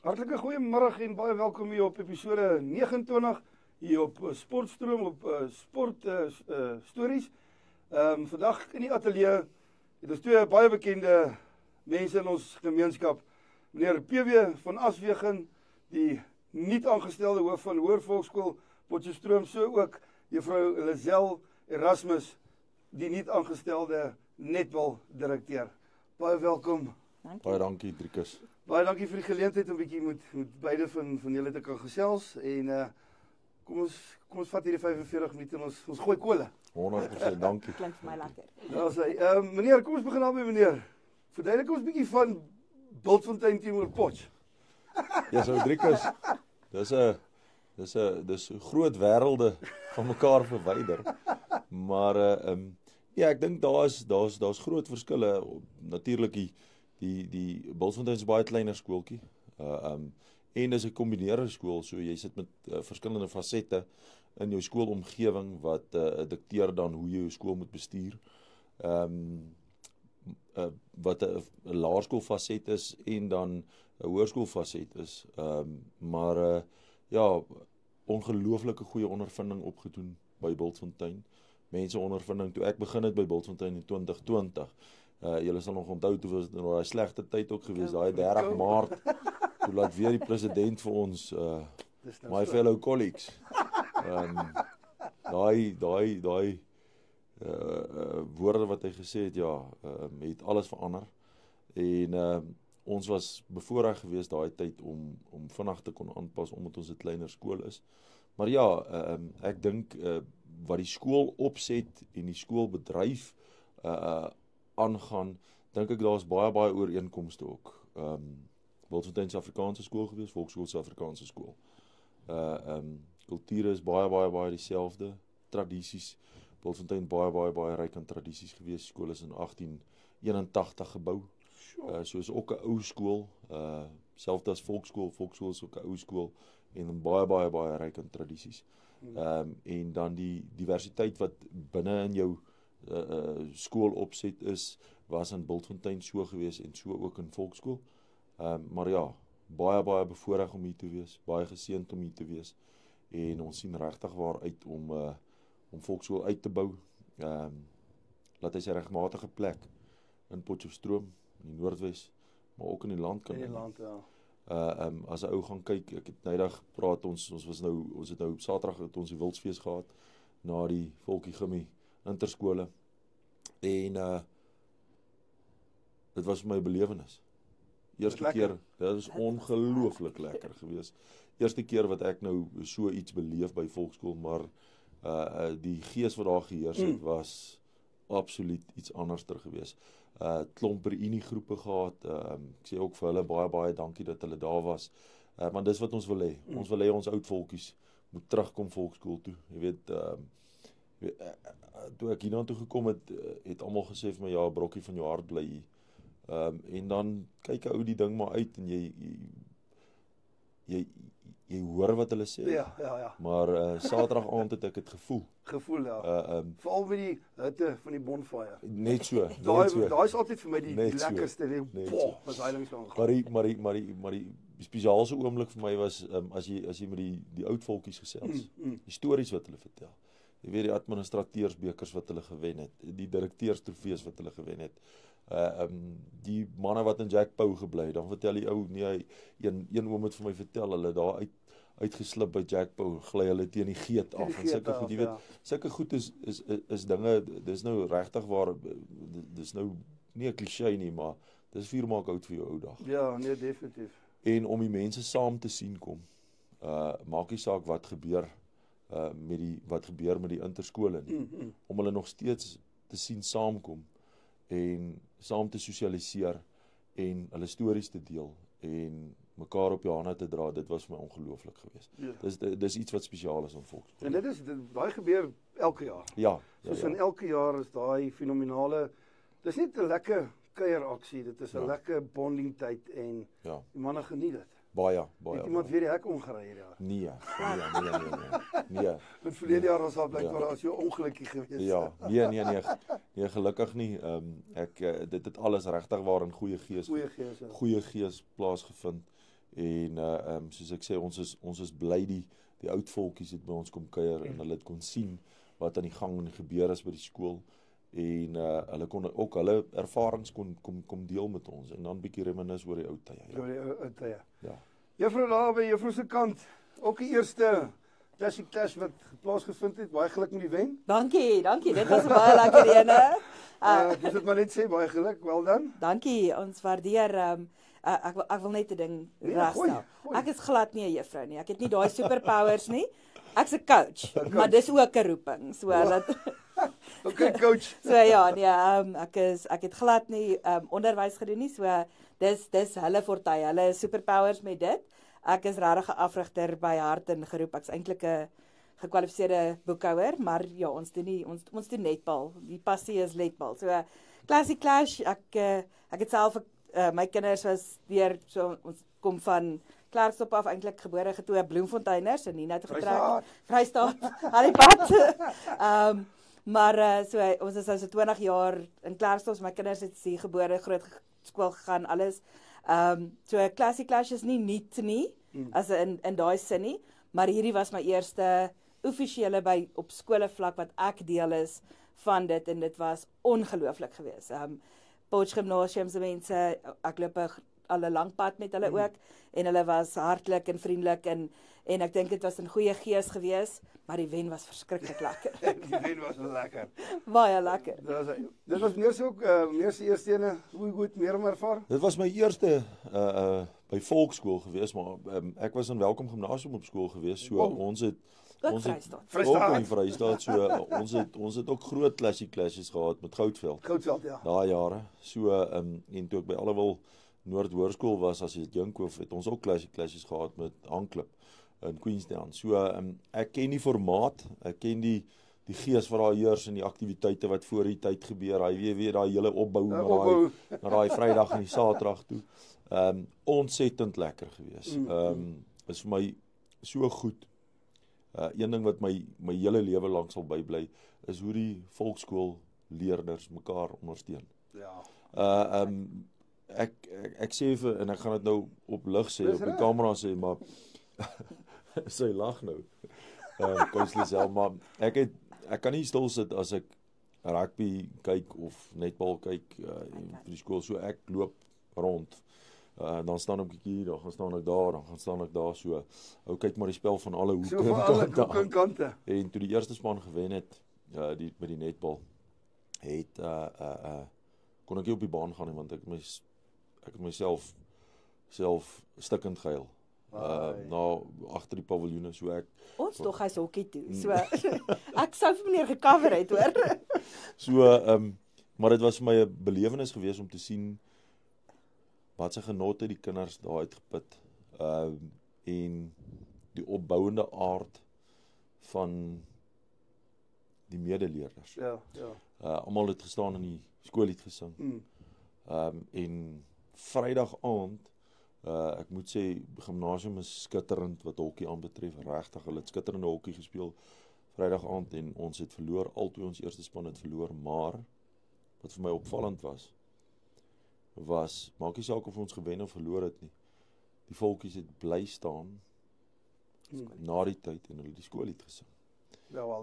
Hartlike goeiemiddag en baie welkom hier op episode 29 hier op Sportstroom op Sport Stories. Vandag in die ateljee het ons twee baie bekende mense in ons gemeenskap. Meneer PW van Aswegen, die nuut aangestelde hoof van Hoër Volksskool Potchefstroom, so ook juffrou Lizelle Erasmus, die nuut aangestelde netbal direkteur. Baie welkom. Baie dankie, Driekus. Baie dankie vir die geleentheid om 'n bietjie met beide van julle te kan gesels en kom ons vat hierdie 45 minute en ons gooi kole. 100%, dankie. Klink vir my lekker. Daar sê, meneer, kom ons begin al by meneer. Verduidelik ons 'n bietjie van Bultfontein teenoor Potch. Ja, so Driekus, dis groot wêrelde van mekaar verwyder. Maar ja, ek dink daar's groot verskille. Natuurlik die Bultfontein is 'n baie kleiner skooltjie. En dis 'n kombineerde skool, so jy sit met verskillende fasette in jou skoolomgewing wat dikteer dan hoe jy jou skool moet bestuur. Wat 'n laerskoolfaset is en dan 'n hoërskoolfaset is. Maar ja, ongelooflike goeie ondervinding opgedoen by Bultfontein. Mense ondervinding toe ek begin het by Bultfontein in 2020. Julle sal nog onthou toe was dit daai slegte tyd ook geweest, daai 30 Maart. Toe laat weer die president vir ons my fellow colleagues. Daai woorde wat hy gesê het, ja, het alles verander. En ons was bevoorreg geweest daai tyd om vinnig te kon aanpas omdat ons 'n kleiner skool is. Maar ja, ek dink wat die skool opset en die skoolbedryf aangaan, dink ek daar's baie ooreenkomste ook. Bultfontein se Afrikaanse skool gewees, Volksskool se Afrikaanse skool. Kulture is baie dieselfde, tradisies. Bultfontein baie ryk aan tradisies gewees. Skool is in 1881 gebou. So is ook 'n ou skool, selfs as Volksskool is ook 'n ou skool en baie ryk aan tradisies. En dan die diversiteit wat binne in jou skool opset was in Bultfontein so gewees en so ook in Volksskool. Maar ja, baie bevoorreg om hier te wees, baie geseënd om hier te wees. En ons sien regtig waar uit om Volksskool uit te bou. Laat hy sy regmatige plek in Potchefstroom, in die Noordwes, maar ook in die land kan. In die land, ja. As 'n ou gaan kyk, ek het nydag praat ons het nou Saterdag het ons die Wildsfees gehad na die Volkie Gimmie interskole. En dit was vir my 'n belewenis. Eerste keer, dit was ongelooflik lekker geweest. Eerste keer wat ek nou so iets beleef by Volksskool, maar die gees wat daar geheers het was absoluut iets anderster geweest. Klomp reuniegroepe gehad. Ek sê ook vir hulle baie dankie dat hulle daar was. Want dis wat ons wil hê. Ons wil hê ons oud volkies moet terugkom Volksskool toe. Jy weet, toe ek hiernatoe gekom het almal gesê vir my, ja, brokkie van jou hart bly hier. En dan kyk 'n ou die ding maar uit en jy hoor wat hulle sê. Ja. Maar Saterdag aand het ek dit gevoel. Ja. Veral met die hitte van die bonfire. Net so. Daai is altyd vir my die Net so. lekkerste. Wat hy ding so aangaan. Maar die spesiaalste oomblik vir my was as jy met die oud volkies gesels. Die stories wat hulle vertel. Jy weet die administrateursbekers wat hulle gewen het, die direkteurstrofees wat hulle gewen het. Die manne wat in Jack Pau gebly het, dan vertel die ou, nee, een oom het vir my vertel, hulle daar uitgeslip by Jack Pau, gly hulle teen die geet af, en sulke goed, jy weet, sulke goed is dinge, dis nou regtig waar, dis nou nie 'n cliché nie, maar dis vuur maak oud vir jou ou dag. Ja, nee, definitief. En om die mense saam te sien kom, maak nie saak wat gebeur, wat gebeur met die interskole nie, om hulle nog steeds te sien saamkom, en saam te sosialiseer, en hulle stories te deel, en mekaar op die hande te dra, dit was vir my ongelooflik geweest. Ja. Dis iets wat spesiaal is aan Volksskool. En daai gebeur elke jaar. Ja. Soos in elke jaar is daai fenominale, dis net 'n lekker kuieraksie, dit is 'n lekker bonding tyd, en die manne geniet dit. Baie. Het iemand weer die hek omgery hierdie jaar? Nee. Met verlede jaar was daar blykbaar as jy ongelukkig geweest. Ja, nee, gelukkig nie. Dit het alles regtig waar in goeie gees plaasgevind. En soos ek sê, ons is bly die oud volkies het by ons kom kuier en hulle het kon sien wat aan die gang en gebeur is by die skool. En hulle kon ook hulle ervarings kom deel met ons en dan bietjie reminis oor die ou tye. Oor die ou tye. Ja. Juffrou daar by juffrou se kant, ook die eerste Clash wat plaasgevind het, baie geluk met die wen. Dankie, dit was 'n baie lekker ene. Dis dit maar net sê, baie geluk, wel dan. Dankie, ons waardeer ek wil net 'n ding regstel. Ek is glad nie 'n juffrou nie. Ek het nie daai superpowers nie. Ek's 'n coach, maar dis ook 'n roeping. So dat Okay, coach. So ja, nee, ek het glad nie onderwys gedoen nie. So dis hulle fortuin. Hulle is superpowers met dit. Ek is regtig 'n afrigter by hart en geroep. Ek's eintlik 'n gekwalifiseerde boekhouer, maar ja, ons doen netbal. Die passie is netbal. So Clash, ek het self my kinders was deur so ons kom van Klerksdorp af, eintlik gebore getoe Bloemfonteiners en hier nou getrek. Vrystaat aan die pad. Maar so ons is nou so 20 jaar in Klerksdorp, my kinders het hier gebore, groot skool gegaan, alles. So Clash is nie nuut nie, as in daai sin nie, maar hierdie was my eerste offisiële by op skole vlak wat ek deel is van dit en dit was ongelooflik geweest. Potch Gimnasium se mense, ek loop al 'n lang pad met hulle ook en hulle was hartlik en vriendelik en ek dink dit was 'n goeie gees geweest, maar die wen was verskriklik lekker. Die wen was lekker. Baie lekker. Dit was meer ook eerste ene, hoe goed meer om ervaar. Dit was my eerste by volksskool geweest, maar ek was in Welkom Gimnasium op skool geweest, so ons het ook in Vrystaat, so ons het ook groot Clashes gehad met Goudveld, ja. Daai jare. So en toe ek by Allewil Noord Hoërskool was as jy Jinkhof, het ons ook Clashes gehad met Hanklip in Queenstown. So ek ken die formaat, ek ken die gees wat daar heers en die aktiwiteite wat voor die tyd gebeur. Hy weet daai hele opbou na daai Vrydag en die Saterdag toe. Ontsettend lekker gewees. Is vir my so goed. Een ding wat my hele lewe lank sal bybly is hoe die volksskoolleerders mekaar ondersteun. Ja. Ek sê vir, en ek gaan dit nou op lig sê, op die kamera sê, maar sy lag nou. Maar ek kan nie stil sit as ek rugby kyk of netbal kyk vir die skool, so ek loop rond. Dan staan ek hier, dan gaan staan ek daar, dan gaan staan ek daar, so ou kyk maar die spel van alle hoeke en kante. En toe die eerste span gewen het, met die netbal, kon ek nie op die baan gaan nie, want ek het myself stikkend gehuil. Agter die paviljoene, so ek ons tog hy's hokkie toe. So ek sou vir meneer gecover het, hoor. So maar dit was vir my 'n belewenis geweest om te sien wat se genot het die kinders daar uitgeput, en die opbouende aard van die medeleerders. Ja. Almal het gestaan in die skool het gesing. En Vrydag aand, ek moet sê, gimnasium is skitterend wat hokkie aanbetref, regtig, hulle het skitterende hokkie gespeel Vrydag aand en ons het verloor, albei ons eerste span het verloor, maar wat vir my opvallend was, maak nie saak of ons gewen of verloor het nie, die volkies het bly staan na die tyd en hulle die skool het gesing.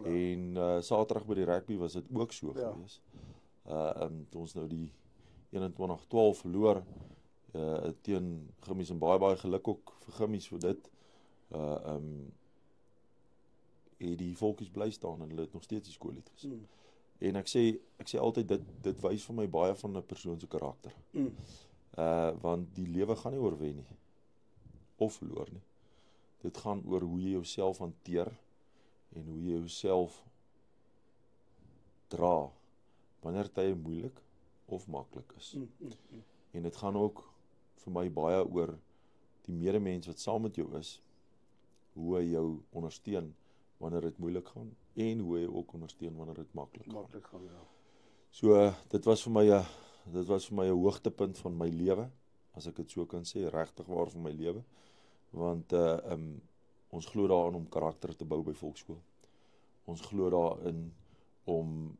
En Saterdag by die rugby was dit ook so gewees. Toe ons nou die 21-12 verloor teen Gimmies en baie geluk ook vir Gimmies vir dit. Het die volkies bly staan en hulle het nog steeds die skool het gesing. En ek sê altyd dit wys vir my baie van 'n persoon se karakter. Want die lewe gaan nie oor wen nie of verloor nie. Dit gaan oor hoe jy jouself hanteer en hoe jy jouself dra wanneer tye moeilik of maklik is. En dit gaan ook vir my baie oor die medemens wat saam met jou is, hoe hy jou ondersteun wanneer dit moeilik gaan en hoe hy ook ondersteun wanneer dit maklik gaan. So dit was vir my 'n hoogtepunt van my lewe, as ek dit so kan sê, regtig waar van my lewe. Want ons glo daarin om karakter te bou by volksskool. Ons glo daarin om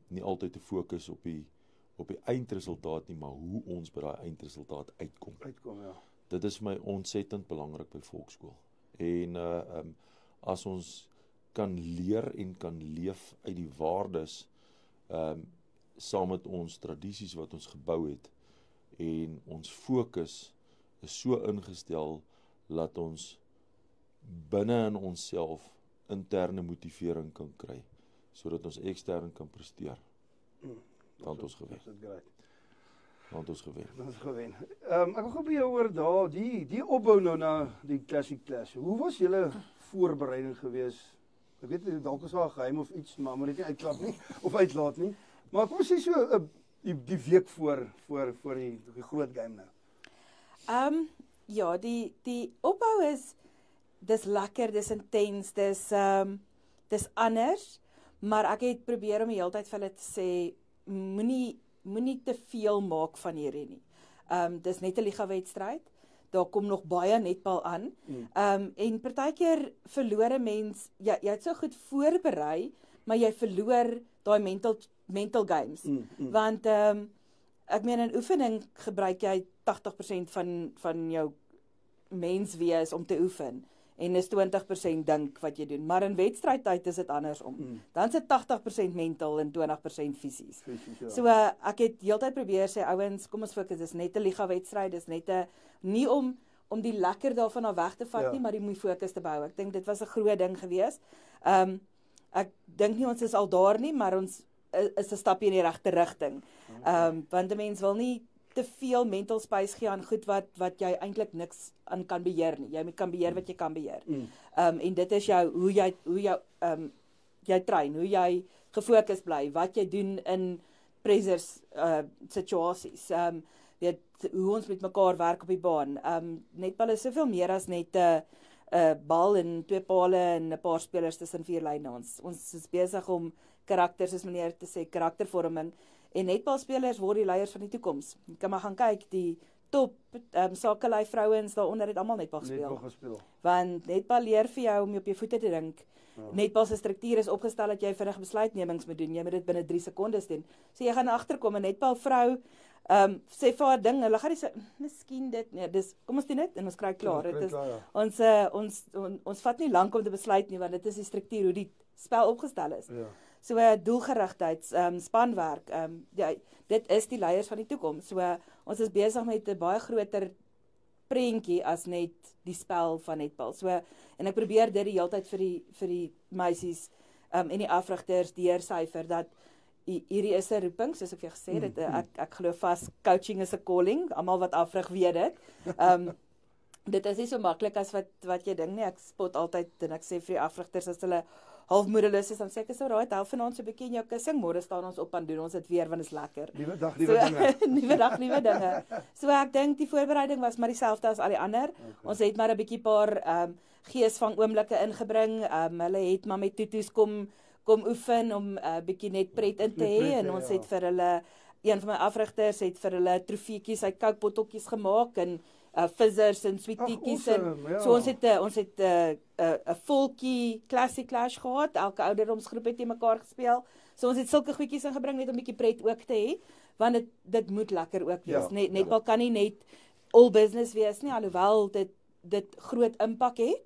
nie altyd te fokus op die eindresultaat nie, maar hoe ons by daai eindresultaat uitkom. Ja. Dit is vir my ontsettend belangrik by volksskool. En as ons kan leer en kan leef uit die waardes saam met ons tradisies wat ons gebou het, en ons fokus is so ingestel dat ons binne in onsself interne motivering kan kry, sodat ons ekstern kan presteer. Dan het ons gewen. Dan het ons gewen. Ek wil gou by jou oor daar, die opbou nou na die Classic Clash. Hoe was julle voorbereiding gewees? Ek weet, dalk is daar 'n geheim of iets, maar moet dit nie uitklap nie, of uitlaat nie. Maar kom ons sê so, die week voor die groot game nou. Ja, die opbou dis lekker, dis intens, dis anders, maar ek het probeer om die hele tyd vir hulle te sê, moenie te veel maak van hierdie nie. Dis net 'n liga-wedstryd. Daar kom nog baie netbal aan. En partykeer verloor 'n mens, jy het so goed voorberei, maar jy verloor daai mental games. Want ek meen in oefening gebruik jy 80% van jou menswees om te oefen. En is 20% dink wat jy doen. Maar in wedstrydtyd is dit andersom. Dan is dit 80% mental en 20% fisies. Ja. So ek het heeltyd probeer sê, ouens, kom ons fokus, dis net 'n liga-wedstryd, dis net nie om die lekker daarvan af weg te vat nie, maar die mooi fokus te bou. Ek dink dit was 'n groot ding gewees. Ek dink nie ons is al daar nie, maar ons is 'n stapie in die regte rigting. Want 'n mens wil nie te veel mental space gee aan goed wat jy eintlik niks aan kan beheer nie. Jy kan beheer wat jy kan beheer. En dit is hoe jy train, hoe jy gefokus bly, wat jy doen in pressures situasies. Weet hoe ons met mekaar werk op die baan. Netbal is soveel meer as net 'n bal en 2 pale en 'n paar spelers tussen 4 lyne. Ons is besig om karakters, soos meneer te sê, karaktervorming. En netbalspelers word die leiers van die toekoms. Jy kan maar gaan kyk, die top sakelei vrouens daaronder het almal netbal gespeel. Want netbal leer vir jou om op jou voete te dink. Netbal se struktuur is opgestel dat jy vinnig besluitnemings moet doen. Jy moet dit binne 3 sekondes doen. So jy gaan agterkom 'n netbal vrou sê vir haar ding, hulle gaan nie sê, miskien dit, nee, dis, kom ons doen dit en ons kry klaar. Dit is ons vat nie lank om te besluit nie, want dit is die struktuur hoe die spel opgestel is. So doelgerigtheid, spanwerk, dit is die leiers van die toekoms. So ons is besig met 'n baie groter prentjie as net die spel van netbal. So en ek probeer dit die hele tyd vir die meisies en die afrigters deursyfer dat hierdie is 'n roeping, soos ek vir jou gesê het. Ek glo vas coaching is 'n calling. Almal wat afrig weet dit. Dit is nie so maklik as wat jy dink nie. Ek spot altyd en ek sê vir die afrigters as hulle half moedeloos is, dan sê ek, is alright, hou vanaand so 'n bietjie in jou kussing, môre staan ons op en doen ons dit weer, want dit is lekker. Nuwe dag, nuwe dinge. Nuwe dag, nuwe dinge. So ek dink die voorbereiding was maar dieselfde as al die ander. Ons het maar 'n bietjie paar geesvang oomblikke ingebring. Hulle het maar met tutus kom oefen om 'n bietjie net pret in te hê, en ons het vir hulle, een van my afrigters het vir hulle trofeetjies uit koukbotteltjies gemaak en fizzers en sweetiekies en so ons het 'n volkie Classic Clash gehad. Elke ouderdomsgroep het teen mekaar gespeel. So ons het sulke goedjies ingebring net om 'n bietjie pret ook te hê, want dit moet lekker ook wees. Netbal kan nie net all business wees nie, alhoewel dit groot impak het.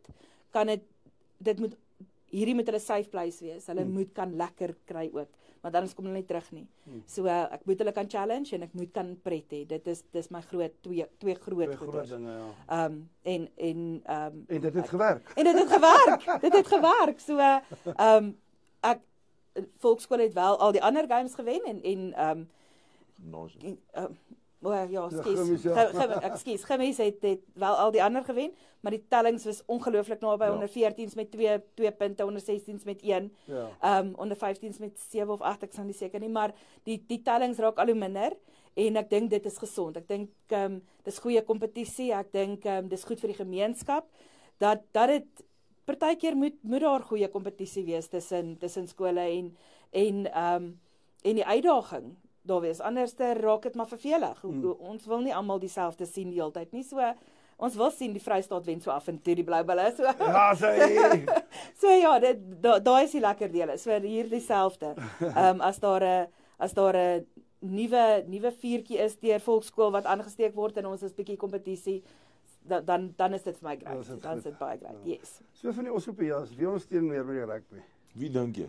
Hierdie moet hulle safe place wees. Hulle moet kan lekker kry ook, want anders kom hulle nie terug nie. So ek moet hulle kan challenge en ek moet kan pret hê. Dis my twee groot dinge, En dit het gewerk. En dit het gewerk. So ek volksskool het wel al die ander games gewen en Gimmies het wel al die ander gewen, maar die tellings was ongelooflik naby. Onder 14s met 2 punte, onder 16s met 1, onder 15s met 7 of 8, ek sal nie seker nie, maar die tellings raak al hoe minder, en ek dink dit is gesond. Ek dink dis goeie kompetisie, ek dink dis goed vir die gemeenskap, dat dit partykeer moet daar goeie kompetisie wees tussen skole en die uitdaging daar wees. Anders raak dit maar vervelig. Ons wil nie almal dieselfde sien die hele tyd nie. So ons wil sien die Vrystaat wen so af en toe die Blou Bulle. So Ja, sê. so ja, daai is die lekker dele. So hier dieselfde. As daar 'n nuwe vuurtjie is deur volksskool wat aangesteek word en ons is bietjie kompetisie, dan is dit vir my great. Dan is dit baie great. Yes. So van die Ossopias, wie ondersteun meer met die rugby? Wie dink jy?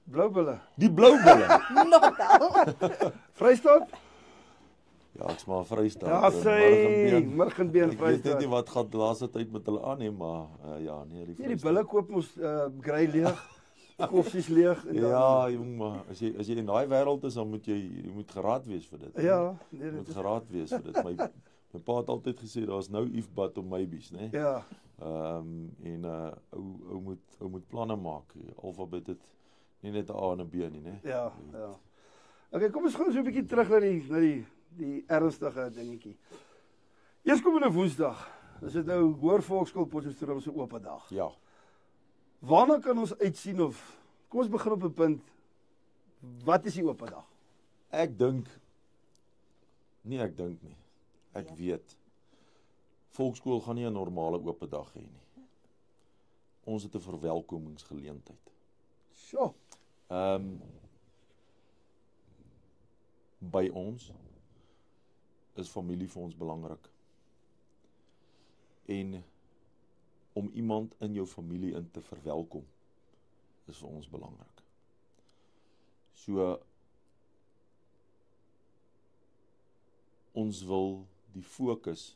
Blou Bulle. Die Blou Bulle. Not Vrystaat? Ja, ek's maar Vrystaat. Ja, sê, Murgenbeen Ek weet net Vrystaat. nie wat gaan die laaste tyd met hulle aan nie, maar ja, nee, die Nee, die Bulle koop ons grey leeg, koffsies leeg en dan Ja, jong, maar as jy in daai wêreld is, dan moet jy moet geraad wees vir dit. Ja, nee, Jy dit moet is geraad wees vir dit. My pa het altyd gesê daar's nou if but om maybes, né? ja. En ou moet planne maak. Alfabet het nie net 'n A en 'n B nie, né? Ja, ja. Okay, kom ons gaan so 'n bietjie terug na die ernstige dingetjie. Eerskomende Woensdag, is dit nou Hoër Volksskool Potchefstroom se oop dag. Ja. Waarna kan ons uitsien of kom ons begin op 'n punt. Wat is die oop dag? Ek dink nie. Ek weet. Volksskool gaan nie 'n normale oop dag hê nie. Ons het 'n verwelkomingsgeleentheid. Sjoe. By ons is familie vir ons belangrik. En om iemand in jou familie in te verwelkom is vir ons belangrik. So ons wil die fokus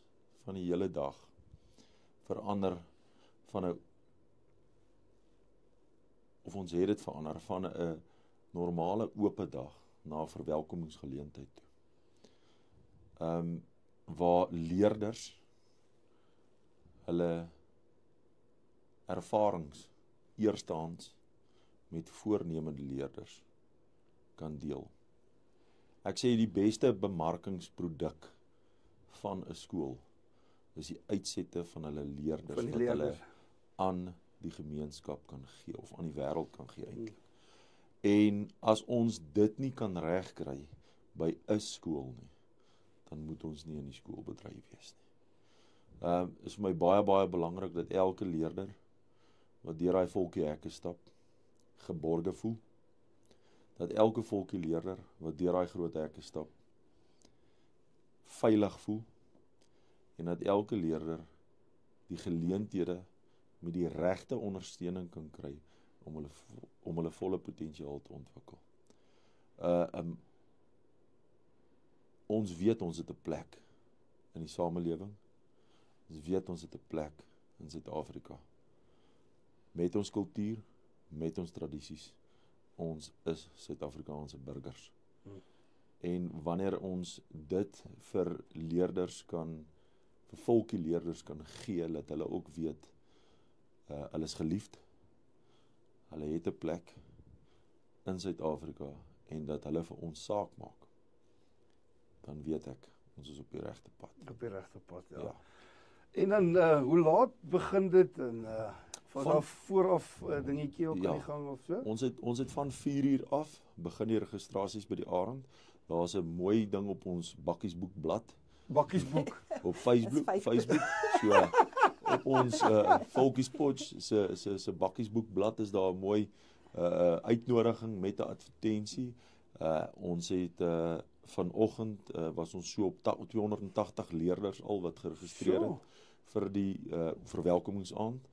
van die hele dag verander van 'n of ons het dit verander van 'n normale oop dag na 'n verwelkomingsgeleentheid toe. Waar leerders hulle ervarings eerstehands met voornemende leerders kan deel. Ek sê die beste bemarkingsproduk van 'n skool is die uitsette van hulle leerders Van die wat leerders. hulle aan die gemeenskap kan gee of aan die wêreld kan gee eintlik. En as ons dit nie kan regkry by 'n skool nie, dan moet ons nie in die skoolbedryf wees nie. Is vir my baie belangrik dat elke leerder wat deur daai volkie hekke stap, geborge voel. Dat elke volkie leerder wat deur daai groot hekke stap, veilig voel. En dat elke leerder die geleenthede met die regte ondersteuning kan kry om hulle volle potensiaal te ontwikkel. Ons weet ons het 'n plek in die samelewing. Ons weet ons het 'n plek in Suid-Afrika. Met ons kultuur, met ons tradisies. Ons is Suid-Afrikaanse burgers. En wanneer ons dit vir leerders kan, vir volkie leerders kan gee, dat hulle ook weet, hulle is geliefd, hulle het 'n plek in Suid-Afrika en dat hulle vir ons saak maak, dan weet ek, ons is op die regte pad. Op die regte pad, ja. Ja. En dan, hoe laat begin dit en van vooraf dingetjie op Ja. aan die gang of so? Ons het van 4:00 af, begin die registrasies by die Arend. Daar's 'n mooi ding op ons bakkiesboekblad, Bakkiesboek. op Facebook. So op ons Volkiespotch se bakkiesboekblad is daar 'n mooi uitnodiging met 'n advertensie. Ons het vanoggend was ons so op 280 leerders al wat geregistreer het vir die verwelkomingsaand.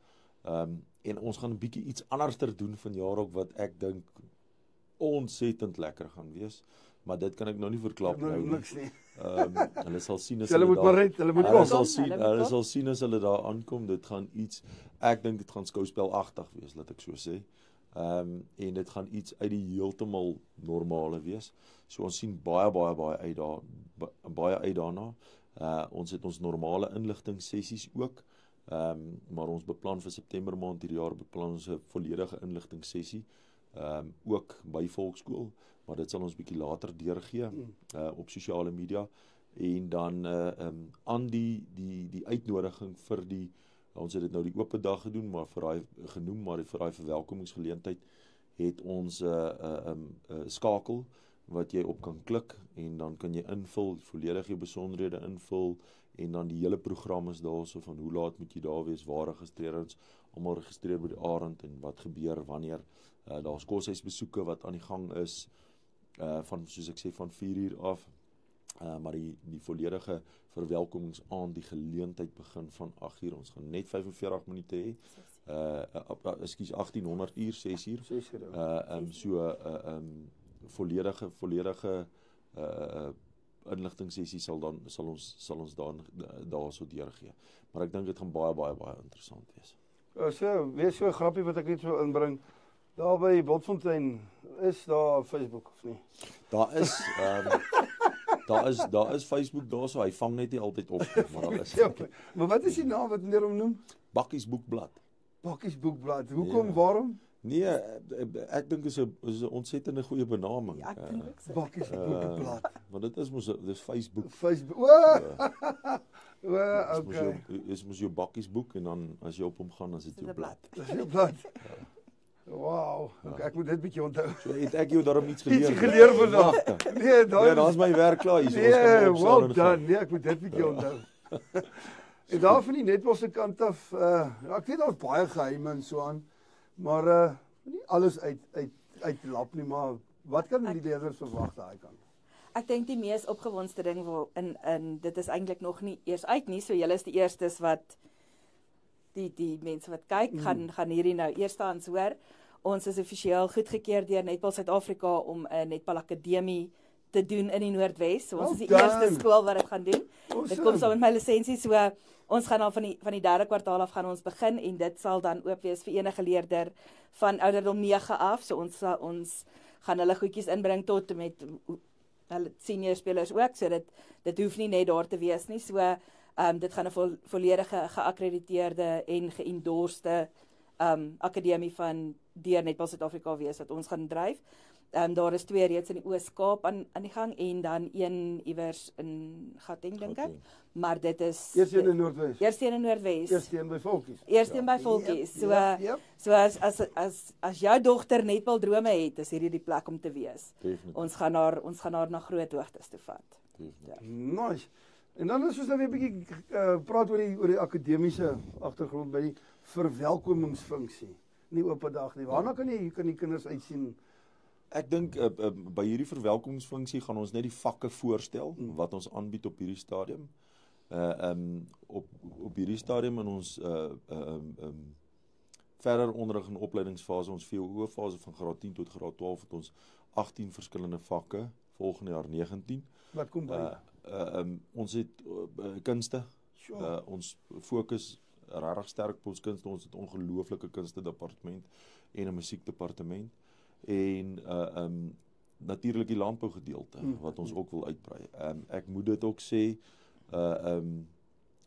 En ons gaan 'n bietjie iets anderster doen vanjaar ook wat ek dink ontsettend lekker gaan wees, maar dit kan ek nou nie verklap nou nie. Niks nie. Hulle sal sien as Hulle moet maar red, hulle moet kom. Hulle sal sien as hulle daar aankom. Dit gaan iets, ek dink dit gaan skouspelagtig wees, laat ek so sê. En dit gaan iets uit die heeltemal normale wees. So ons sien baie uit daarna. Ons het ons normale inligtingssessies ook. Maar ons beplan vir September maand hierdie jaar beplan ons 'n volledige inligtingssessie ook by Volksskool, maar dit sal ons bietjie later deurgee op sosiale media en dan aan die uitnodiging vir die ons het dit nou die oop dag gedoen, maar vir daai verwelkomingsgeleentheid het ons skakel wat jy op kan klik en dan kan jy invul, volledig jou besonderhede invul en dan die hele program is daar so van hoe laat moet jy daar wees, waar registreer ons, almal registreer by die Arend en wat gebeur wanneer, daar's koshuisbesoeke wat aan die gang is, van soos ek sê van 4 uur af, maar die volledige verwelkomingsaand, die geleentheid begin van 8 uur, ons gaan net 45 minute hê, ekskuus 1800 uur, 6 uur, volledige inligtingsessie sal ons daar so deurgee. Maar ek dink dit gaan baie interessant wees. Wees so 'n grappie wat ek net so inbring. Daar by Bultfontein, is daar Facebook of nie? Daar is Facebook daar so, hy vang net nie altyd op, maar daar is. Maar wat is die naam wat meneer hom noem? Bakkies Boekblad. Bakkies Boekblad. Hoekom, waarom? Nee, ek dink is 'n ontsettende goeie benaming. Ja, ek dink ook so. Bakkies Boekblad. Want dit is Facebook. Okay. Is mos jou bakkiesboek en dan as jy op hom gaan, dan is dit jou blad. Dis jou blad. Wow, ek moet dit bietjie onthou. So het ek jou daarom iets geleer. Iets geleer vandag. Nee, daar's my werk klaar hier. Nee, well done. Nee, ek moet dit bietjie onthou. En daar van die netbal se kant af, ek weet daar's baie geheime en so aan, maar nie alles uit lap nie, maar wat kan die leerders verwag daai kant? Ek dink die mees opgewondste ding in dit is eintlik nog nie eers uit nie, so julle is die eerstes wat die mense wat kyk, gaan hierdie nou eerstehands hoor. Ons is offisieel goedgekeur deur Netbal Suid-Afrika om 'n netbal akademie te doen in die Noordwes. So ons is die eerste skool wat dit gaan doen. Dit kom saam met my lisensie, so ons gaan al van die derde kwartaal af gaan ons begin en dit sal dan oop wees vir enige leerder van ouderdom 9 af. So ons gaan hulle goedjies inbring tot met hulle senior spelers ook, so dit hoef nie net daar te wees nie. So dit gaan 'n volledige geakkrediteerde en geëndorste akademie van deur Netbal Suid-Afrika wees wat ons gaan dryf. Daar is 2 reeds in die Oos-Kaap aan die gang en dan 1 iewers in Gauteng dink ek. Maar dit is Eerste een in Noordwes. Eerste een in Noordwes. Eerste een by Volkies. Eerste een by Volkies. So as jou dogter netbal drome het, is hierdie die plek om te wees. Definitief. Ons gaan haar na groot hoogtes toe vat. Nice. En dan is ons nou weer 'n bietjie praat oor die akademiese agtergrond by die verwelkomingsfunksie. Nie oop dag nie. Waarna kan die kinders uitsien? Ek dink by hierdie verwelkomingsfunksie gaan ons net die vakke voorstel wat ons aanbied op hierdie stadium. Op hierdie stadium in ons verder onderrig en opleidingsfase, ons VWO fase van graad 10 tot graad 12 het ons 18 verskillende vakke, volgende jaar 19. Wat kom by? Ons het kunste. Ons fokus regtig sterk op ons kunste. Ons het 'n ongelooflike kunste departement en 'n musiekdepartement. En natuurlik die landbou gedeelte wat ons ook wil uitbrei. Ek moet dit ook sê,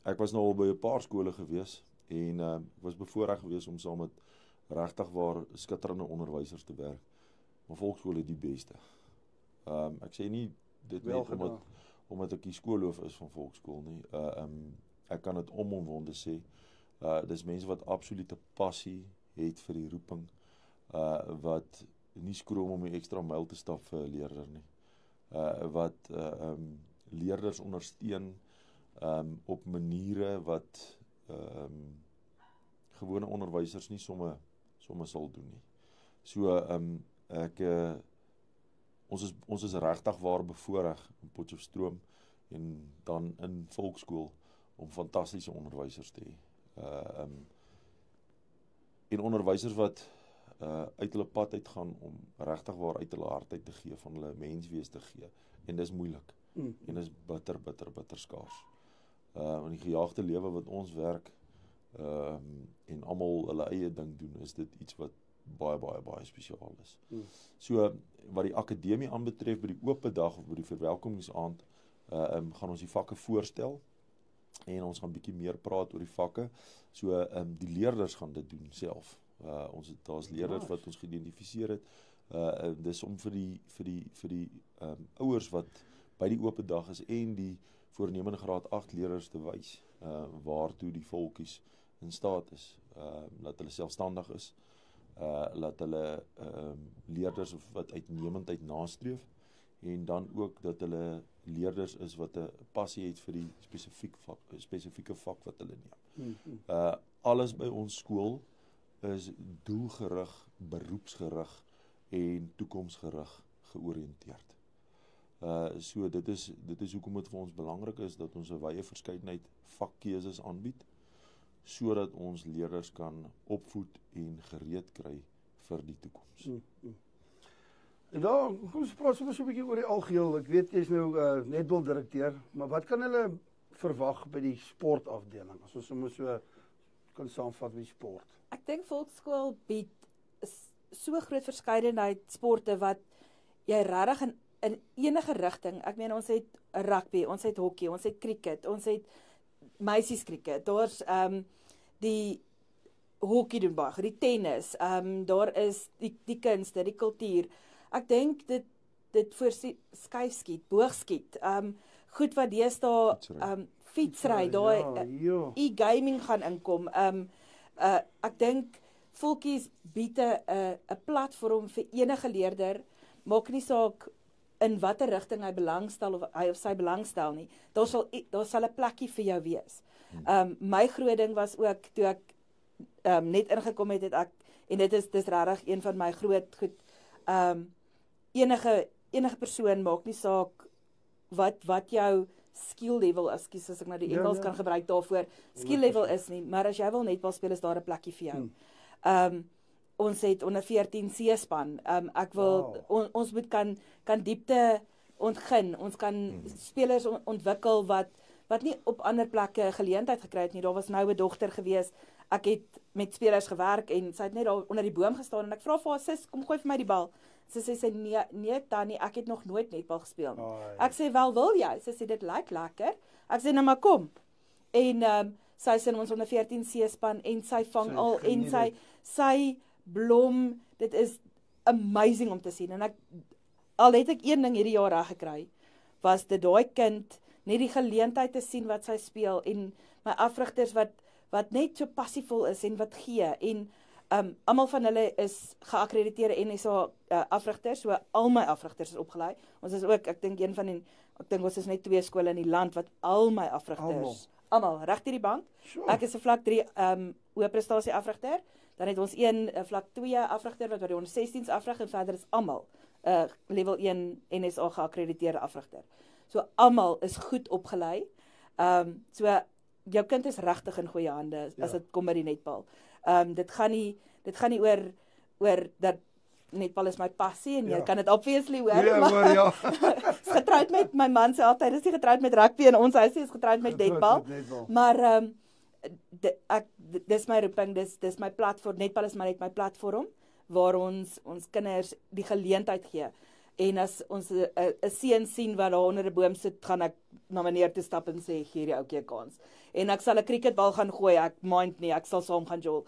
ek was nou al by 'n paar skole gewees en was bevoorreg gewees om saam met regtig waar skitterende onderwysers te werk. Maar volksskool is die beste. Ek sê nie dit net omdat ek die skoolhoof is van volksskool nie. Ek kan dit omwonde sê. Dis mense wat absolute passie het vir die roeping, wat nie skroom om 'n ekstra myl te stap vir 'n leerder nie. Wat leerders ondersteun op maniere wat gewone onderwysers nie somme sal doen nie. So ons is regtig waar bevoorreg in Potchefstroom en dan in volksskool om fantastiese onderwysers te hê. En onderwysers wat uit hulle pad uitgaan om regtig waar uit hulle hart uit te gee, van hulle menswees te gee. En dis moeilik. En dis bitter skaars. In die gejaagde lewe wat ons werk, en almal hulle eie ding doen, is dit iets wat baie spesiaal is. So, wat die akademie aanbetref, by die oop dag of by die verwelkomingsaand, gaan ons die vakke voorstel, en ons gaan bietjie meer praat oor die vakke. So, die leerders gaan dit doen self. Daar's leerders wat ons geïdentifiseer het. Dis om vir die ouers wat by die oop dag is en die voornemende graad 8 leerders te wys, waartoe die volkies in staat is. Dat hulle selfstandig is, dat hulle leerders wat uitnemendheid nastreef en dan ook dat hulle leerders is wat 'n passie het vir die spesifieke vak wat hulle neem. Alles by ons skool is doelgerig, beroepsgerig en toekomsgerig georiënteerd. So dit is hoekom dit vir ons belangrik is dat ons 'n wye verskeidenheid vakkeuses aanbied, sodat ons leerders kan opvoed en gereed kry vir die toekoms. En dan, kom ons praat soms 'n bietjie oor die algeheel. Ek weet jy is nou netbaldirekteur, maar wat kan hulle verwag by die sportafdeling? As ons sommer so kan saamvat met sport. Ek dink Volksskool bied so groot verskeidenheid sporte wat jy regtig in enige rigting. Ek meen ons het rugby, ons het hokkie, ons het cricket, ons het meisies cricket. Daar's die hokkie doen baie, die tennis, daar is die kunste, die kultuur. Ek dink dit voor skuifskiet, boogskiet, goed wat deesdae fietsry, daai e-gaming gaan inkom. Ek dink Volkies bied 'n platform vir enige leerder, maak nie saak in watter rigting hy belangstel of hy of sy belangstel nie. Daar sal 'n plekkie vir jou wees. My groot ding was ook toe ek net ingekom het ek, en dis regtig een van my groot goed, enige persoon maak nie saak wat jou skill level, as ek nou die Engels kan gebruik daarvoor, skill level is nie, maar as jy wil netbal speel, is daar 'n plekkie vir jou. Ons het onder 14 C-span, ek wil, ons moet kan diepte ontgin, ons kan spelers ontwikkel wat nie op ander plekke geleentheid gekry het nie. Daar was nou 'n dogter gewees, ek het met spelers gewerk en sy het net daar onder die boom gestaan en ek vra vir haar, sis, kom gooi vir my die bal. Sy sê, nee Tannie, ek het nog nooit netbal gespeel nie. Ek sê, wel wil jy? Sy sê, dit lyk lekker. Ek sê, nou maar kom. En sy is in ons onder 14 C-span en sy vang al, en sy blom, dit is amazing om te sien. En al het ek een ding hierdie jaar reg gekry, was dit daai kind net die geleentheid te sien wat sy speel, en my afrigters wat net so passievol is en wat gee, en almal van hulle is geakkrediteerde NSA afrigters, so al my afrigters is opgelei. Ons is ook, ek dink ons is net 2 skole in die land wat al my afrigters, almal reg deur die bank. Ek is 'n vlak 3 hoë prestasie afrigter, dan het ons een vlak 2 afrigter wat by die onder 16s afrig, en verder is almal level 1 NSA geakkrediteerde afrigter. So almal is goed opgelei. So jou kind is regtig in goeie hande as dit kom by die netbal. Dit gaan nie oor dat netbal is my passie, en jy kan dit obviously hoor. Is getroud met, my man sê altyd, is nie getroud met rugby, en ons huisie is getroud met netbal. Maar dis my roeping, dis my platform, netbal is maar net my platform, waar ons kinders die geleentheid gee. En as ons 'n seun sien wat daar onder 'n boom sit, gaan ek na meneer toe stap en sê, gee die ouetjie 'n kans. En ek sal 'n cricketbal gaan gooi, ek mind nie, ek sal saam gaan jol.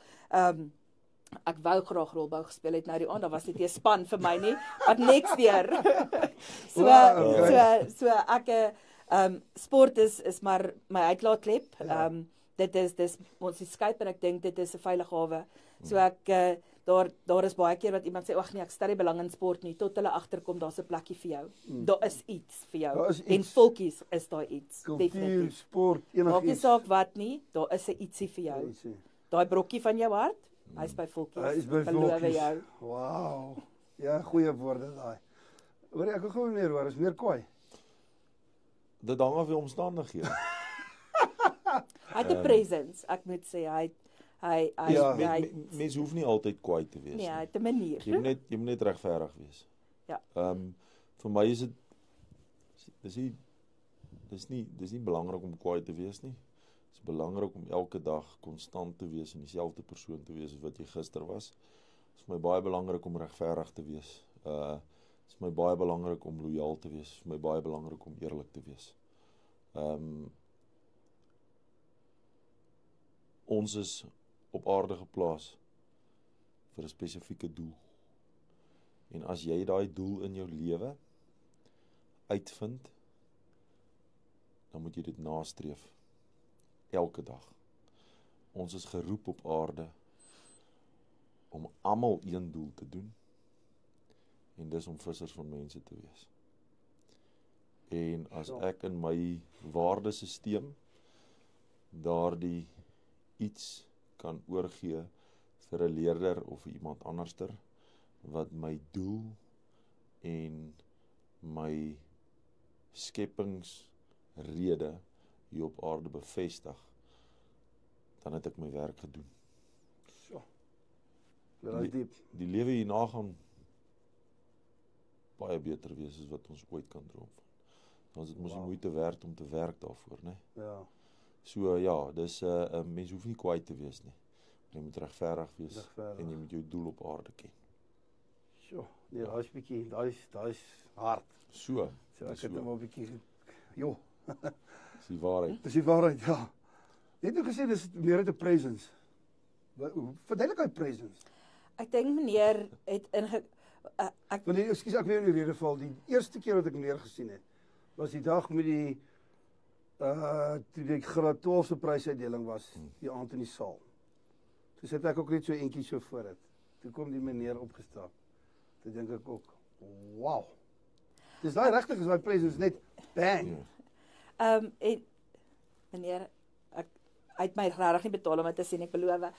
Ek wou graag rolbou gespeel het nou die aand, daar was net 'n span vir my nie, but next year. So ek sport is maar my uitlaatklep. Dit is ons escape, en ek dink dit is 'n veilige hawe. So ek daar is baie keer wat iemand sê, ag nee, ek stel nie belang in sport nie, tot hulle agterkom daar's 'n plekkie vir jou. Daar is iets vir jou. En Volkies is daar iets. Kultuur, sport, enigiets. Maak nie saak wat nie, daar is 'n ietsie vir jou. Daai brokkie van jou hart, hy's by Volkies. Hy's by Volkies. Wow. Ja, goeie woorde daai. Hoor ek gou meer hoor, is meer kwaai. Dit hang af van omstandighede. Hy het 'n presence, ek moet sê, Mens hoef nie altyd kwaai te wees. Nee, hy het 'n manier. Jy moet net regverdig wees. Ja. Vir my is dit dis nie belangrik om kwaai te wees nie. Dit is belangrik om elke dag konstant te wees en dieselfde persoon te wees as wat jy gister was. Dit is vir my baie belangrik om regverdig te wees. Dit is vir my baie belangrik om lojaal te wees. Dit is vir my baie belangrik om eerlik te wees. Ons is op aarde geplaas vir 'n spesifieke doel. En as jy daai doel in jou lewe uitvind, dan moet jy dit nastreef elke dag. Ons is geroep op aarde om almal een doel te doen, en dis om vissers van mense te wees. En as ek in my waardesisteem daardie iets kan oorgee vir 'n leerder of vir iemand anderster wat my doel en my skepingsrede hier op aarde bevestig, dan het ek my werk gedoen. So. Dit is diep. Die lewe hierna gaan baie beter wees as wat ons ooit kan droom van. Ons het mos moeite werd om te werk daarvoor, né? Ja. So ja, dis mens hoef nie kwaai te wees nie. Jy moet regverdig wees en jy moet jou doel op aarde ken. So, nee, daai is bietjie, daai is hard. So Ek het hom 'n bietjie joh. Dis die waarheid. Dis die waarheid, ja. Net nou gesê dis meer uit 'n presence. Verduidelik hy presence. Ek dink meneer het Want ekskuus, ek weer in die rede val. Die eerste keer wat ek meneer gesien het, was die dag met die toe die graad 12 se prysuitdeling was, die aand in die saal. Toe sit ek ook net so eentjie so voor dit. Toe kom die meneer opgestap. Toe dink ek ook, wow. Dis daai regtig is daai presence net bang. En meneer, hy het my regtig nie betaal om dit te sien, ek beloof.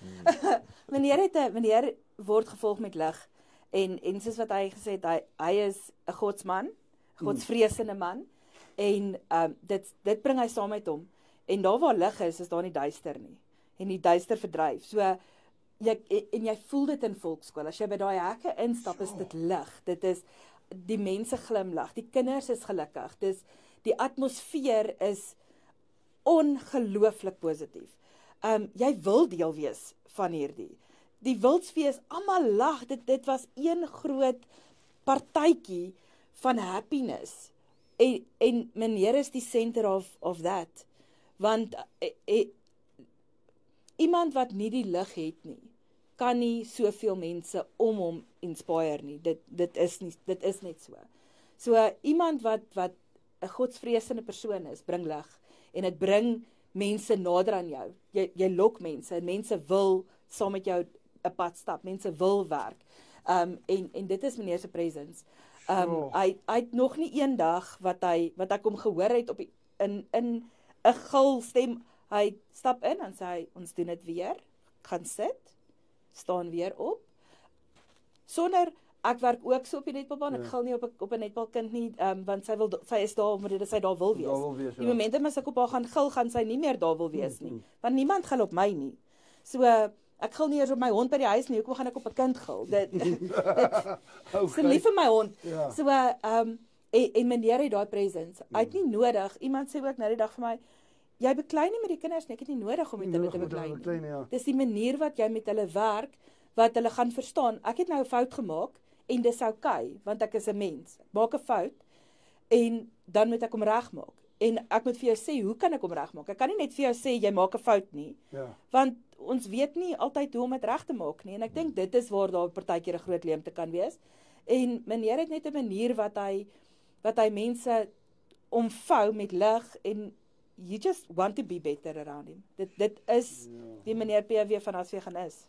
meneer word gevolg met lig en soos wat hy gesê het, hy is 'n godsman, godsvreesende man en dit bring hy saam met hom. En daar waar lig is daar nie duister nie. En die duister verdryf. So jy voel dit in volksskool. As jy by daai hekke instap, is dit lig. Dit is die mense glimlag, die kinders is gelukkig. Die atmosfeer is ongelooflik positief. Jy wil deel wees van hierdie. Die wildsfees, almal lag, dit was een groot partytjie van happiness. En meneer is die center of that. Want iemand wat nie die lig het nie, kan nie soveel mense om hom inspire nie. Dit is net so. So iemand wat 'n godsvreesende persoon is, bring lig en dit bring mense nader aan jou. Jy lok mense en mense wil saam met jou 'n pad stap. Mense wil werk. En dit is meneer se presence. Hy het nog nie een dag wat ek hom gehoor het in 'n gil stem. Hy stap in en sê hy, ons doen dit weer. Gaan sit. Staan weer op. Sonder ek werk ook so op die netbalbaan. Ek gil nie op 'n netbalkind nie, want sy is daar omdat sy daar wil wees. Die oomente as ek op haar gaan gil, gaan sy nie meer daar wil wees nie. Want niemand gil op my nie. So ek gil nie eers op my hond by die huis nie. Hoekom gaan ek op 'n kind gil? Dis lief vir my hond. Ja. So en meneer het daai presence. Hy het nie nodig. Iemand sê ook nou die dag vir my, jy beklei nie met die kinders nie. Ek het nie nodig om met hulle te beklei nie. Ja. Dis die manier wat jy met hulle werk, wat hulle gaan verstaan. Ek het nou 'n fout gemaak en dis okay, want ek is 'n mens. Ek maak 'n fout en dan moet ek hom regmaak. En ek moet vir jou sê, hoe kan ek hom regmaak? Ek kan nie net vir jou sê jy maak 'n fout nie. Ja. Want ons weet nie altyd hoe om dit reg te maak nie. En ek dink dit is waar daar partykeer 'n groot leemte kan wees. En meneer het net 'n manier wat hy mense omvou met lig en you just want to be better around him. Dit is die meneer PW van Aswegen is.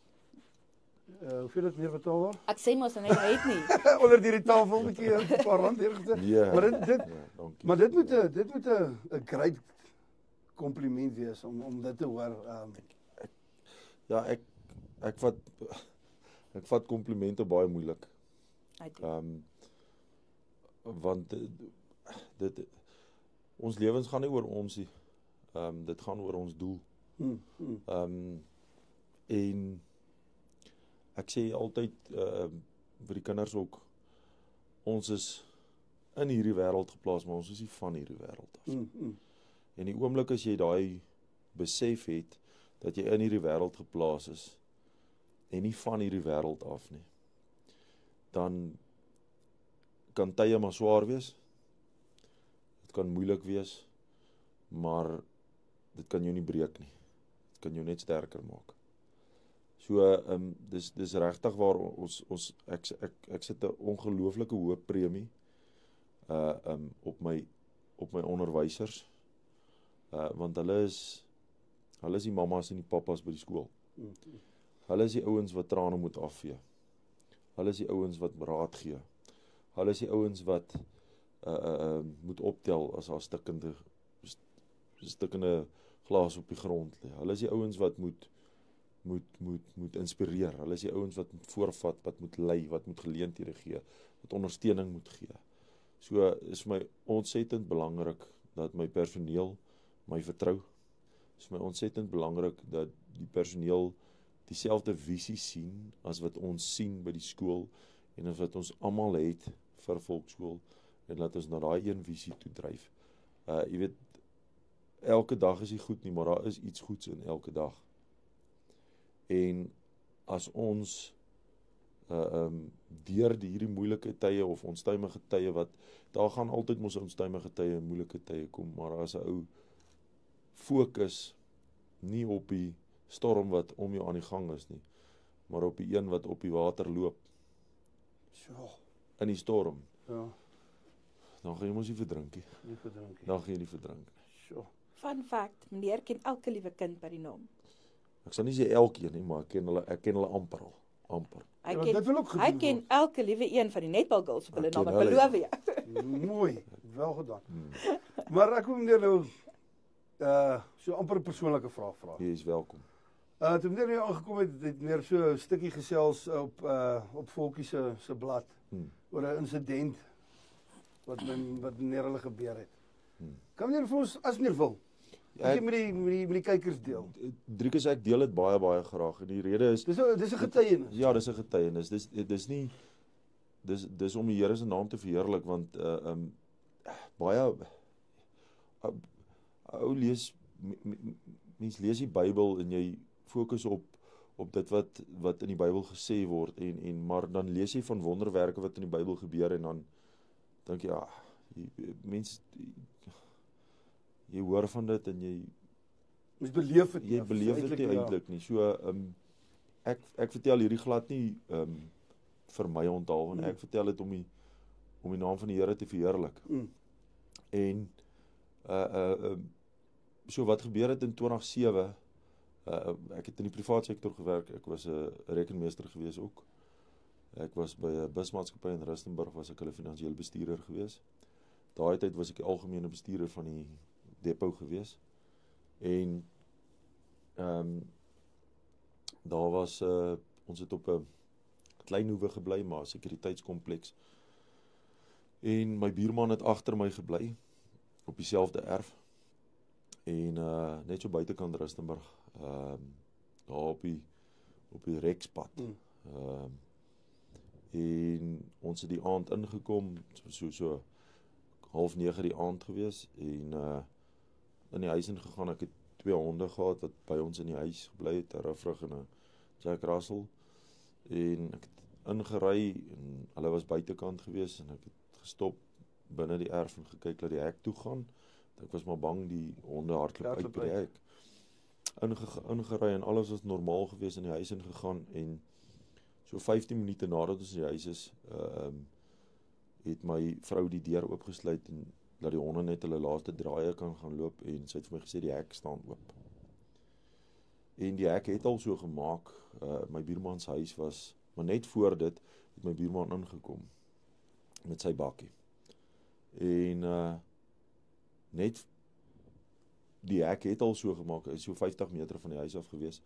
Hoeveel dit meer betaalbaar? Ek sê mos net hy het nie. Onder die tafel 'n bietjie 'n paar rand neergesit. Yeah. Maar dit moet 'n great compliment wees om dit te hoor. Ek vat komplimente baie moeilik. Want ons lewens gaan nie oor ons nie. Dit gaan oor ons doel. En ek sê altyd vir die kinders ook, ons is in hierdie wêreld geplaas, maar ons is nie van hierdie wêreld af. En die oomblik as jy daai besef het dat jy in hierdie wêreld geplaas is en nie van hierdie wêreld af nie, dan kan tye maar swaar wees. Dit kan moeilik wees, maar dit kan jou nie breek nie. Dit kan jou net sterker maak. So dis regtig waar ek sit 'n ongelooflike hoë premie op my onderwysers, want hulle is die mammas en die pappas by die skool. Hulle is die ouens wat trane moet afvee. Hulle is die ouens wat raad gee. Hulle is die ouens wat moet optel as daar stikkende glas op die grond lê. Hulle is die ouens wat moet inspireer. Hulle is die ouens wat moet voorvat, wat moet lei, wat moet geleenthede gee, wat ondersteuning moet gee. So is vir my ontsettend belangrik dat my personeel my vertrou. Is vir my ontsettend belangrik dat die personeel dieselfde visie sien as wat ons sien by die skool en as wat ons almal het vir volksskool en laat ons na daai een visie toe dryf. Jy weet, elke dag is nie goed nie, maar daar is iets goeds in elke dag. En as ons deur hierdie moeilike tye of onstuimige tye wat daar gaan altyd mos onstuimige tye en moeilike tye kom, maar as 'n ou fokus nie op die storm wat om jou aan die gang is nie, maar op die een wat op die water loop. In die storm. Ja. Dan gaan jy mos nie verdrink nie. Dan gaan jy nie verdrink. Fun fact, meneer ken elke liewe kind by die naam. Ek sal nie sê elkeen nie, maar ek ken hulle amper al. Amper. Hy ken elke liewe een van die netbal girls op hulle naam, ek hulle, beloof jy. Mooi, wel gedaan. Maar ek wil meneer nou so amper 'n persoonlike vraag vra. Jy is welkom. Toe meneer nou aangekom het meer so 'n stukkie gesels op Volkie se blad oor 'n insident wat meneer hulle gebeur het. Kan meneer vir ons, as meneer wil, met die kykers deel? Driekus, ek deel dit baie graag. En die rede is Dis 'n getuienis. Ja, dis 'n getuienis. Dis nie dis om die Here se naam te verheerlik, want baie ou lees mens lees die Bybel en jy fokus op dit wat in die Bybel gesê word maar dan lees jy van wonderwerke wat in die Bybel gebeur en dan dink jy mens jy hoor van dit en jy beleef dit. Jy beleef dit nie eintlik nie. So ek vertel hierdie glad nie vir my onthaal en ek vertel dit om die naam van die Here te verheerlik. En so wat gebeur het in 2007, ek het in die privaat sektor gewerk, ek was 'n rekenmeester gewees ook. Ek was by 'n busmaatskappy in Rustenburg, was ek hulle finansiële bestuurder gewees. Daai tyd was ek die algemene bestuurder van die depot gewees. En daar was ons het op 'n klein hoewe gebly, maar sekuriteitskompleks. En my buurman het agter my gebly op dieselfde erf. En net so buitekant Rustenburg, daar op die Rekspad. En ons het die aand ingekom, so 8:30 die aand gewees en in die huis ingegaan. Ek het 2 honde gehad wat by ons in die huis gebly het, 'n Ruffrug en 'n Jack Russell. En ek het ingery en hulle was buitekant gewees en ek het gestop binne die erf en gekyk dat die hek toe gaan. Ek was maar bang die honde hardloop uit by die hek. Ingery en alles was normaal gewees in die huis ingegaan en so 15 minute nadat ons in die huis is, het my vrou die deur oopgesluit en dat die honde net hulle laaste draaie kan gaan loop en sy het vir my gesê die hek staan oop. En die hek het al so gemaak, my buurman se huis was, maar net voor dit het my buurman ingekom met sy bakkie. En net die hek het al so gemaak, hy is so 50 meter van die huis af gewees.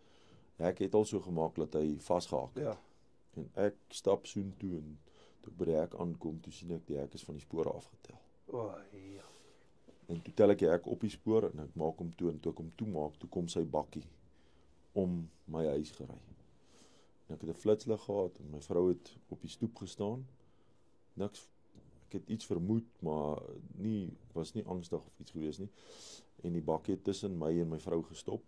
Die hek het al so gemaak dat hy vasgehaak het. Ja. En ek stap soontoe en toe ek by die hek aankom, toe sien ek die hek is van die spore afgetel. Ja. En toe tel ek die hek op die spoor en ek maak hom toe en toe ek hom toemaak, toe kom sy bakkie om my huis gery. En ek het 'n flitslig gehad en my vrou het op die stoep gestaan. Niks, ek het iets vermoed, maar was nie angstig of iets gewees nie. En die bakkie het tussen my en my vrou gestop.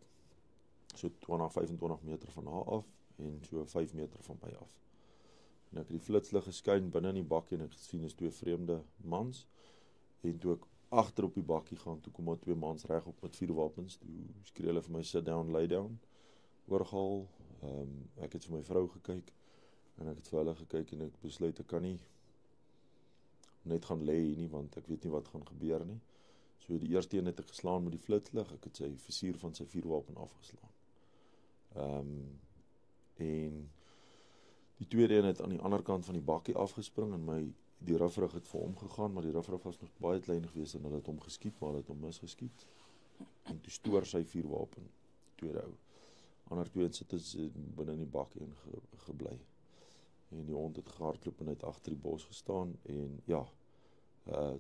So 20-25 meter van haar af en so 5 meter van my af. En ek het die flitslig geskyn binne in die bakkie en ek gesien is 2 vreemde mans. En toe ek agter op die bakkie gaan, toe kom maar 2 mans regop met 4 wapens. Toe skree hulle vir my sit down, lay down. Oorgehaal. Ek het vir my vrou gekyk en ek het vir hulle gekyk en ek besluit ek kan nie net gaan lê nie, want ek weet nie wat gaan gebeur nie. So die eerste een het ek geslaan met die flitslig, ek het sy visier van sy vuurwapen afgeslaan. En die tweede een het aan die ander kant van die bakkie afgespring en my die rifrig het vir hom gegaan, maar die rifrig was nog baie klein geweest en hulle het hom geskiet, maar hulle het hom misgeskiet. En toe stoor sy vuurwapen, tweede ou. Ander twee sit is binne in die bak en gebly. En die hond het gehardloop en het agter die bos gestaan en ja,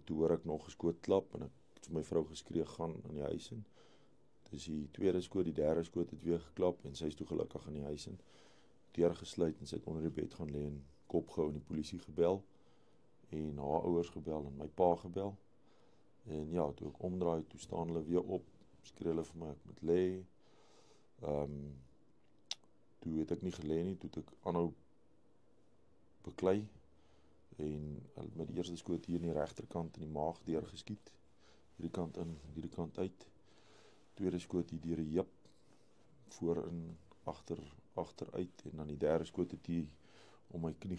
toe hoor ek nog geskoot klap en ek het vir my vrou geskree gaan in die huis in. Dus die tweede skoot, die derde skoot het weer geklap en sy is toe gelukkig in die huis in. Deur gesluit en sy het onder die bed gaan lê en kop gehou en die polisie gebel en haar ouers gebel en my pa gebel. En ja, toe ek omdraai, toe staan hulle weer op, skree hulle vir my ek moet lê. Toe het ek nie gelê nie, toe het ek aanhou beklei en met die eerste skoot hier in die regterkant in die maag deurgeskiet. Hierdie kant in, hierdie kant uit. Tweede skoot hier deur die heup voorin, agteruit en dan die derde skoot het hier om my knie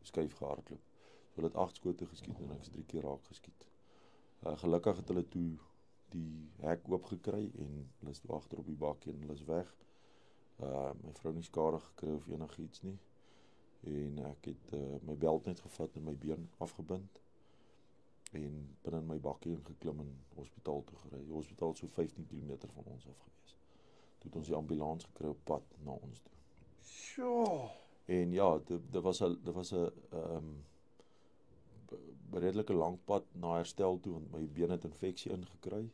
skuif gehardloop. So hulle het 8 skote geskiet en ek is 3 keer raak geskiet. Gelukkig het hulle toe die hek oop gekry en hulle is agter op die bakkie en hulle is weg. My vrou nie skade gekry of enigiets nie. En ek het my belt net gevat en my been afgebind. En binne in my bakkie ingeklim en hospitaal toe gery. Die hospitaal is so 15 km van ons af gewees. Toe het ons die ambulans gekry op pad na ons toe. Sjoe. En ja, dit was 'n redelike lang pad na herstel toe, want my been het infeksie ingekry.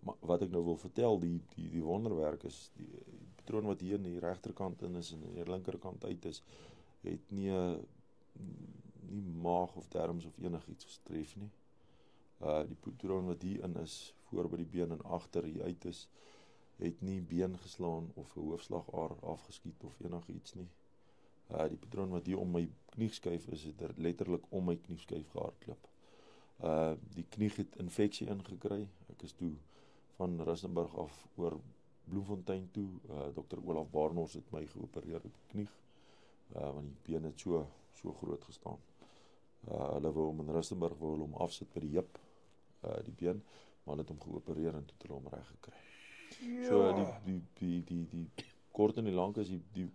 Maar wat ek nou wil vertel, die wonderwerk is, die patroon wat hier in die regterkant in is en in die linkerkant uit is, het nie maag of darmes of enigiets gestref nie. Die patroon wat hier in is, voor by die been en agter hier uit is, het nie been geslaan of 'n hoofslagaar afgeskiet of enigiets nie. Die patroon wat hier om my knieskyf is, het letterlik om my knieskyf gehardloop. Die knie het infeksie ingekry. Ek is toe van Rustenburg af oor Bloemfontein toe. Dr. Olaf Barnors het my geopereer op die knie, want die been het so groot gestaan. Hulle wou hom in Rustenburg wou hulle hom afsit by die heup, die been, maar hulle het hom geopereer en toe het hulle hom reg gekry. Ja. So die kort en die lank is die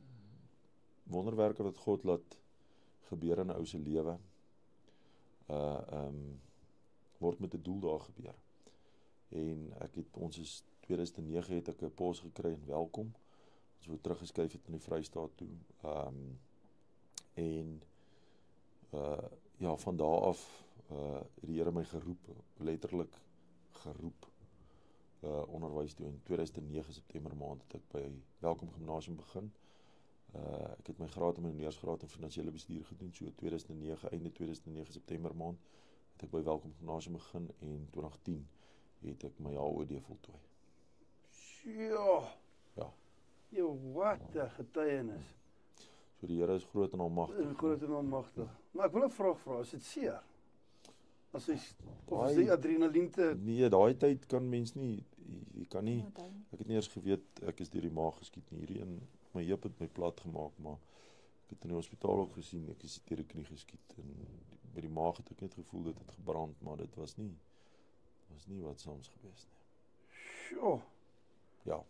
wonderwerke wat God laat gebeur in 'n ou se lewe, word met 'n doel daar gebeur. En ons is 2009 het ek 'n pos gekry en welkom. Ons wou teruggeskuif het in die Vrystaat toe. Ja, van daar af het die Here my geroep, letterlik geroep, onderwys toe. In 2009 September maand het ek by Welkom Gimnasium begin. Ek het my graad en my honeursgraad in finansiële bestuur gedoen, so 2009, einde 2009 September maand, het ek by Welkom Gimnasium begin en 2010 het ek my HOD voltooi. Ja. Jo, wat 'n getuienis. So die Here is groot en almagtig. Groot en almagtig. Maar ek wil 'n vraag vra, is dit seer? As jy adrenalien te... Nee, daai tyd kan mens nie, jy kan nie, ek het nie eers geweet, ek is deur die maag geskiet nie, hierdie in my heup het my plat gemaak, maar ek het in die hospitaal ook gesien, ek is deur die knie geskiet, en by die maag het ek net gevoel, dit het gebrand, maar dit was nie wat soms gewees nie. Sjoe. Ja.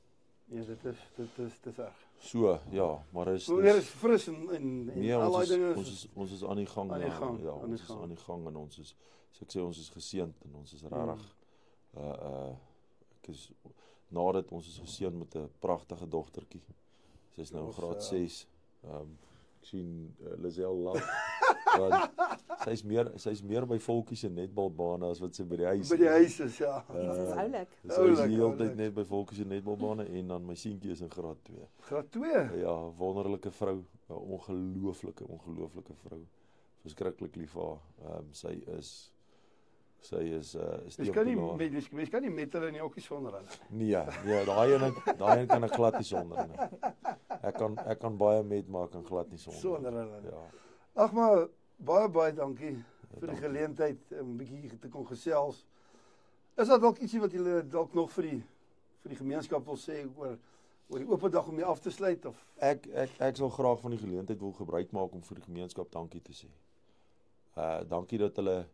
Ja, dit is erg. So, ja, maar is fris en nee, al die dinge ons is aan die gang. Aan die gang. Ja, ons is aan die gang en ons is, so ek sê, ons is geseënd en ons is regtig ek is nadat ons is geseën met 'n pragtige dogtertjie. Sy is nou in graad 6. Ek sien Lisel lag. Want sy is meer by volkies en netbalbane as wat sy by die huis is. By die huis is, ja. Dit is oulik. Sy is die hele tyd net by volkies en netbalbane en dan my seentjie is in graad 2. Graad 2? Ja, wonderlike vrou, 'n ongelooflike vrou. Verskriklik lief vir haar. Sy is Mens kan nie met hulle in die hokkie sonder hulle. Nee, daai een kan ek glad nie sonder nie. Ek kan baie met, maar ek kan glad nie sonder hulle. Ja. Ag maar baie dankie vir die geleentheid om 'n bietjie te kon gesels. Is daar dalk ietsie wat julle dalk nog vir die gemeenskap wil sê oor die oop dag om mee af te sluit of? Ek sal graag van die geleentheid wil gebruik maak om vir die gemeenskap dankie te sê. Dankie dat hulle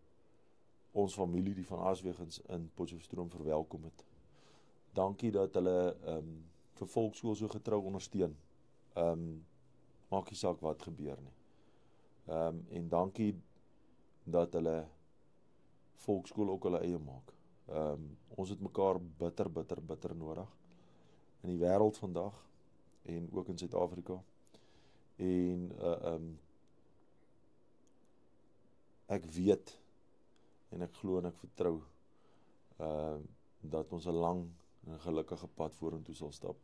ons familie die van Aswegens in Potchefstroom verwelkom het. Dankie dat hulle vir volksskool so getrou ondersteun. Maak nie saak wat gebeur nie. En dankie dat hulle volksskool ook hulle eie maak. Ons het mekaar bitter nodig in die wêreld vandag en ook in Suid-Afrika. En ek weet en ek glo en ek vertrou dat ons 'n lang en gelukkige pad vorentoe sal stap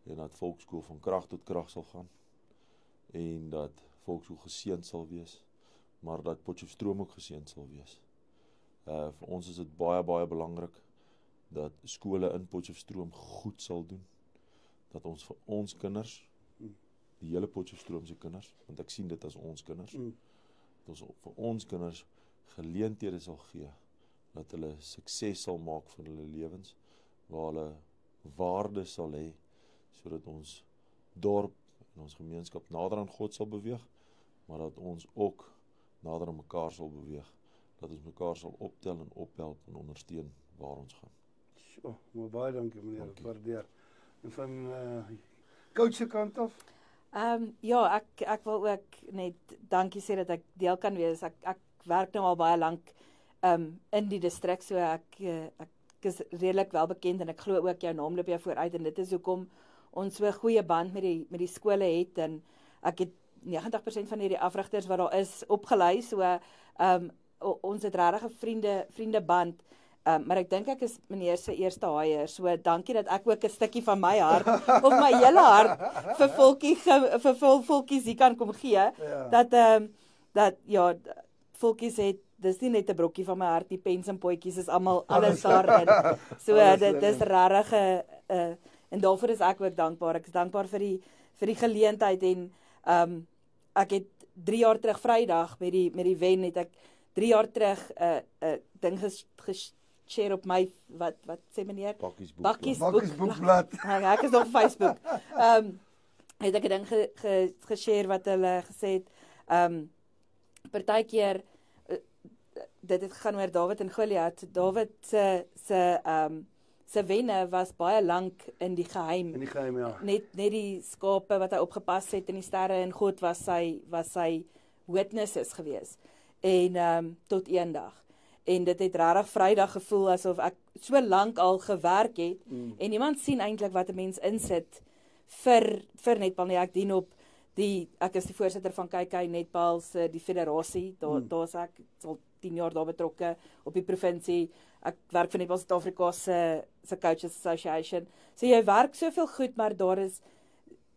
en dat volksskool van krag tot krag sal gaan en dat volksskool geseënd sal wees, maar dat Potchefstroom ook geseënd sal wees. Vir ons is dit baie belangrik dat skole in Potchefstroom goed sal doen, dat ons vir ons kinders, die hele Potchefstroomse kinders, want ek sien dit as ons kinders, dat ons vir ons kinders geleenthede sal gee, dat hulle sukses sal maak vir hulle lewens, waar hulle waarde sal hê, sodat ons dorp en ons gemeenskap nader aan God sal beweeg, maar dat ons ook nader aan mekaar sal beweeg, dat ons mekaar sal optel en ophelp en ondersteun waar ons gaan. So, maar baie dankie meneer, ek waardeer. En van coach se kant af? Ja, ek wil ook net dankie sê dat ek deel kan wees. Ek werk nou al baie lank in die distrik, so ek is redelik wel bekend en ek glo ook jou naam loop jou vooruit en dit is hoekom ons so 'n goeie band met die skole het en ek het 90% van hierdie afrigters wat daar is opgelei, so ons het regtig 'n vriendeband. Maar ek dink ek is meneer se eerste haier, so dankie dat ek ook 'n stukkie van my hart of my hele hart vir volkies hier kan kom gee. Ja. Dat ja, volkies het, dis nie net 'n brokkie van my hart, die pens en potjies is almal alles daarin. So dit is regtig en daarvoor is ek ook dankbaar. Ek is dankbaar vir die geleentheid en ek het 3 jaar terug Vrydag met die wen het ek 3 jaar terug ding share op my, wat sê meneer? Bakkies boekblad. Ek is op Facebook. Het ek 'n ding geshare wat hulle gesê het, partykeer, dit het gegaan oor Dawid en Goliat. Dawid se wenne was baie lank in die geheim. In die geheim, ja. Net die skape wat hy opgepas het in die sterre en God was sy witnesses gewees. En tot eendag. En dit het regtig Vrydag gevoel asof ek so lank al gewerk het en niemand sien eintlik wat 'n mens insit vir netbal nie. Ek dien op ek is die voorsitter van KK Netbal se die federasie. Daar's ek al 10 jaar daar betrokke op die provinsie. Ek werk vir Netbal Suid-Afrika se Coaches Association. So jy werk soveel goed, maar daar is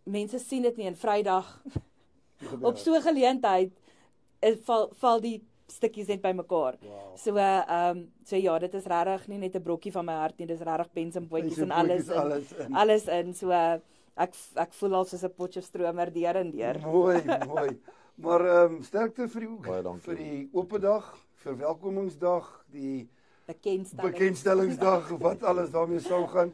mense sien dit nie en Vrydag op so 'n geleentheid val die stukkies net by mekaar. Wow. So ja, dit is regtig nie net 'n brokkie van my hart nie, dis regtig pens en potjies en alles in. So ek voel al soos 'n Potchefstromer deur en deur. Mooi. Maar sterkte vir die open dag, verwelkomingsdag, die bekendstellingsdag, wat alles daarmee sou gaan.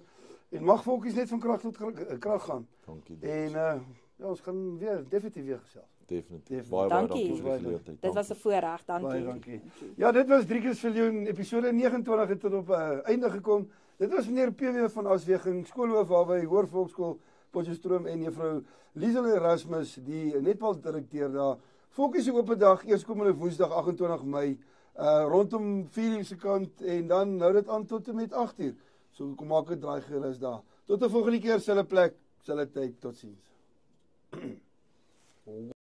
En mag volkies net van krag tot krag gaan. Dankie. En ja, ons gaan definitief weer gesels. Definitief. Baie dankie vir die geleentheid. Dit was 'n voorreg, dankie. Baie dankie. Ja, dit was Driekus Viljoen, episode 29 het tot op einde gekom. Dit was meneer PW van Asweging, skoolhoof by Hoërvolksskool Potchefstroom en juffrou Liesel Erasmus, die netbaldirekteur daar. Volkies se open dag, eerskomende Woensdag 28 Mei, rondom 4:00 se kant en dan nou dit aan tot en met 8:00. So kom maak 'n draai gerus daar. Tot 'n volgende keer, selfe plek, selfe tyd, totsiens.